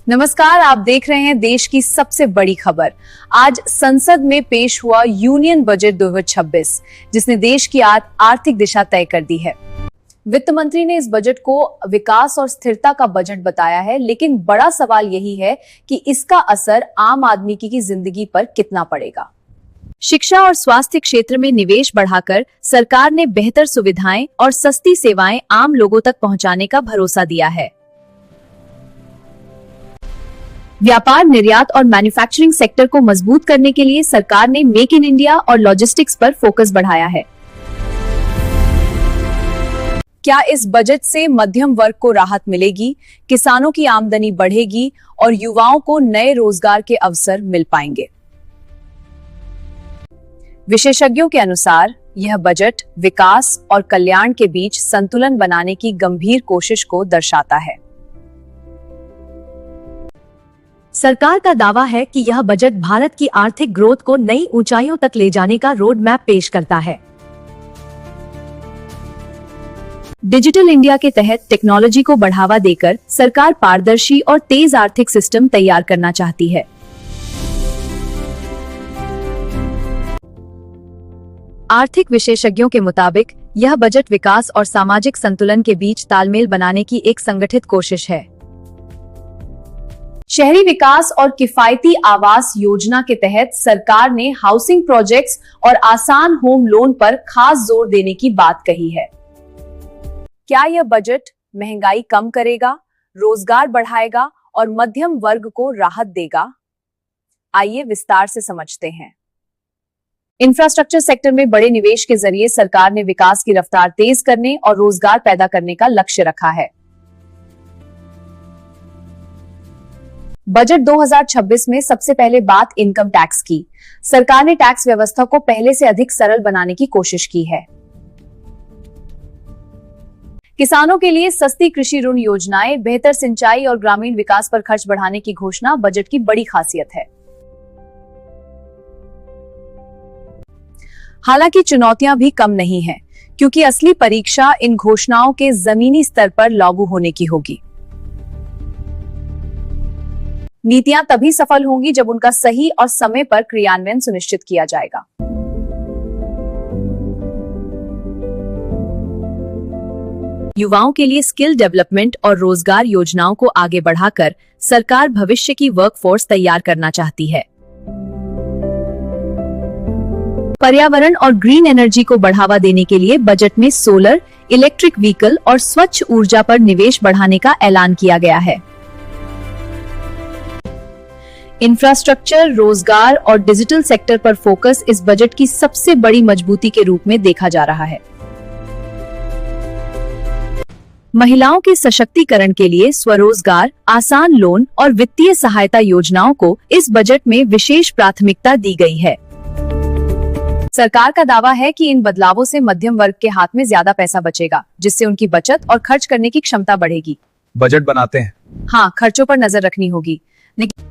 नमस्कार, आप देख रहे हैं देश की सबसे बड़ी खबर। आज संसद में पेश हुआ यूनियन बजट 2026, जिसने देश की आर्थिक दिशा तय कर दी है। वित्त मंत्री ने इस बजट को विकास और स्थिरता का बजट बताया है, लेकिन बड़ा सवाल यही है कि इसका असर आम आदमी की जिंदगी पर कितना पड़ेगा। शिक्षा और स्वास्थ्य क्षेत्र में निवेश बढ़ाकर सरकार ने बेहतर सुविधाएं और सस्ती सेवाएं आम लोगों तक पहुंचाने का भरोसा दिया है। व्यापार, निर्यात और मैन्युफैक्चरिंग सेक्टर को मजबूत करने के लिए सरकार ने मेक इन इंडिया और लॉजिस्टिक्स पर फोकस बढ़ाया है। क्या इस बजट से मध्यम वर्ग को राहत मिलेगी, किसानों की आमदनी बढ़ेगी और युवाओं को नए रोजगार के अवसर मिल पाएंगे? विशेषज्ञों के अनुसार यह बजट विकास और कल्याण के बीच संतुलन बनाने की गंभीर कोशिश को दर्शाता है। सरकार का दावा है कि यह बजट भारत की आर्थिक ग्रोथ को नई ऊंचाइयों तक ले जाने का रोड मैप पेश करता है। डिजिटल इंडिया के तहत टेक्नोलॉजी को बढ़ावा देकर सरकार पारदर्शी और तेज आर्थिक सिस्टम तैयार करना चाहती है। आर्थिक विशेषज्ञों के मुताबिक यह बजट विकास और सामाजिक संतुलन के बीच तालमेल बनाने की एक संगठित कोशिश है। शहरी विकास और किफायती आवास योजना के तहत सरकार ने हाउसिंग प्रोजेक्ट्स और आसान होम लोन पर खास जोर देने की बात कही है। क्या यह बजट महंगाई कम करेगा, रोजगार बढ़ाएगा और मध्यम वर्ग को राहत देगा? आइए विस्तार से समझते हैं। इंफ्रास्ट्रक्चर सेक्टर में बड़े निवेश के जरिए सरकार ने विकास की रफ्तार तेज करने और रोजगार पैदा करने का लक्ष्य रखा है। बजट 2026 में सबसे पहले बात इनकम टैक्स की। सरकार ने टैक्स व्यवस्था को पहले से अधिक सरल बनाने की कोशिश की है। किसानों के लिए सस्ती कृषि ऋण योजनाएं, बेहतर सिंचाई और ग्रामीण विकास पर खर्च बढ़ाने की घोषणा बजट की बड़ी खासियत है। हालांकि चुनौतियां भी कम नहीं हैं, क्योंकि असली परीक्षा इन घोषणाओं के जमीनी स्तर पर लागू होने की होगी। नीतियां तभी सफल होंगी जब उनका सही और समय पर क्रियान्वयन सुनिश्चित किया जाएगा। युवाओं के लिए स्किल डेवलपमेंट और रोजगार योजनाओं को आगे बढ़ाकर सरकार भविष्य की वर्कफोर्स तैयार करना चाहती है। पर्यावरण और ग्रीन एनर्जी को बढ़ावा देने के लिए बजट में सोलर, इलेक्ट्रिक व्हीकल और स्वच्छ ऊर्जा पर निवेश बढ़ाने का ऐलान किया गया है। इंफ्रास्ट्रक्चर, रोजगार और डिजिटल सेक्टर पर फोकस इस बजट की सबसे बड़ी मजबूती के रूप में देखा जा रहा है। महिलाओं के सशक्तिकरण के लिए स्वरोजगार, आसान लोन और वित्तीय सहायता योजनाओं को इस बजट में विशेष प्राथमिकता दी गई है। सरकार का दावा है कि इन बदलावों से मध्यम वर्ग के हाथ में ज्यादा पैसा बचेगा, जिससे उनकी बचत और खर्च करने की क्षमता बढ़ेगी। बजट बनाते हैं। हाँ, खर्चों पर नजर रखनी होगी, लेकिन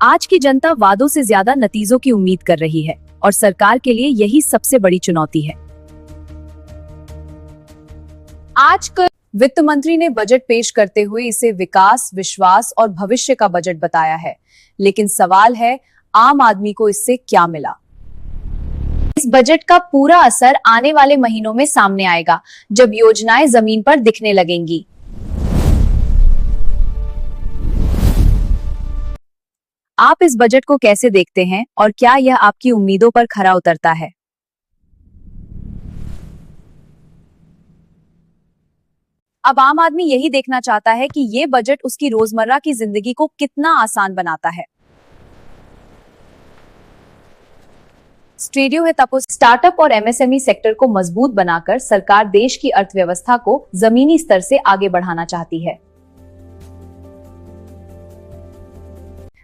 आज की जनता वादों से ज्यादा नतीजों की उम्मीद कर रही है और सरकार के लिए यही सबसे बड़ी चुनौती है। आज कल वित्त मंत्री ने बजट पेश करते हुए इसे विकास, विश्वास और भविष्य का बजट बताया है, लेकिन सवाल है आम आदमी को इससे क्या मिला? इस बजट का पूरा असर आने वाले महीनों में सामने आएगा, जब योजनाएं जमीन पर दिखने लगेंगी। आप इस बजट को कैसे देखते हैं और क्या यह आपकी उम्मीदों पर खरा उतरता है? अब आम आदमी यही देखना चाहता है कि ये बजट उसकी रोजमर्रा की जिंदगी को कितना आसान बनाता है। स्टूडियो है तपो। स्टार्टअप और एमएसएमई सेक्टर को मजबूत बनाकर सरकार देश की अर्थव्यवस्था को जमीनी स्तर से आगे बढ़ाना चाहती है।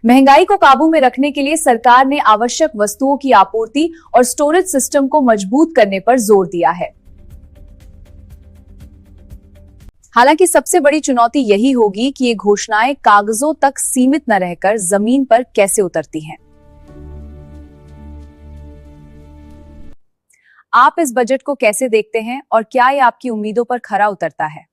महंगाई को काबू में रखने के लिए सरकार ने आवश्यक वस्तुओं की आपूर्ति और स्टोरेज सिस्टम को मजबूत करने पर जोर दिया है। हालांकि सबसे बड़ी चुनौती यही होगी कि ये घोषणाएं कागजों तक सीमित न रहकर जमीन पर कैसे उतरती हैं। आप इस बजट को कैसे देखते हैं और क्या ये आपकी उम्मीदों पर खरा उतरता है?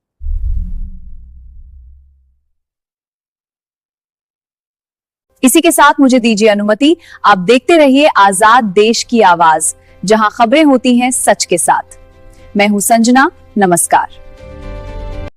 इसी के साथ मुझे दीजिए अनुमति। आप देखते रहिए आजाद देश की आवाज, जहां खबरें होती हैं सच के साथ। मैं हूं संजना। नमस्कार।